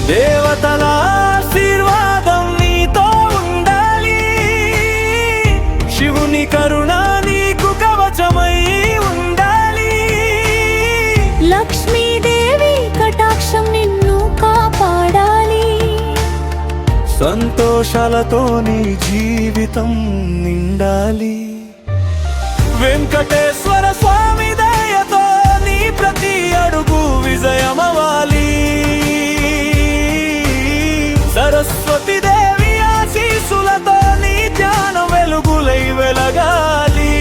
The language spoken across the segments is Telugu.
దేవతల ఆశీర్వాదం నీతో ఉండాలి, శివుని కరుణ నీకు కవచమై ఉండాలి. లక్ష్మీదేవి కటాక్షం నిన్ను కాపాడాలి, సంతోషాలతో నీ జీవితం నిండాలి. వెంకటేశ్వర స్వామి దయతో నీ ప్రతి అడుగు విజయమవాలి. సరస్వతి దేవి ఆశీస్సులతో నీ ధ్యానం వెలుగులై వెలగాలి.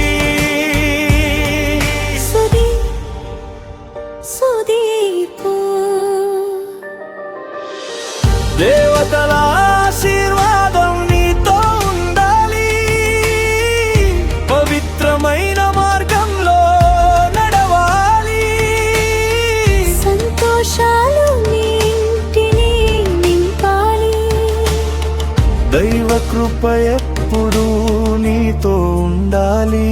సుదీపు దేవతల ఆశీర్వాదం నీతో ఉండాలి, పవిత్రమైన మార్గంలో నడవాలి. సంతోషాలు నీ ఇంటిని నింపాలి, దైవ కృప ఎప్పుడూ నీతో ఉండాలి.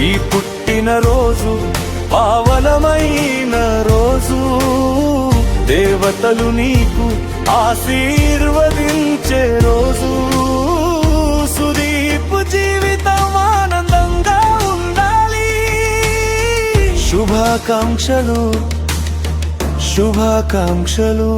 ఈ పుట్టిన రోజు పావనమైన రోజు, దేవతలు నీకు ఆశీర్వదించే రోజు. సుదీపు జీవితం ఆనందంగా ఉండాలి. శుభాకాంక్షలు శుభాకాంక్షలు.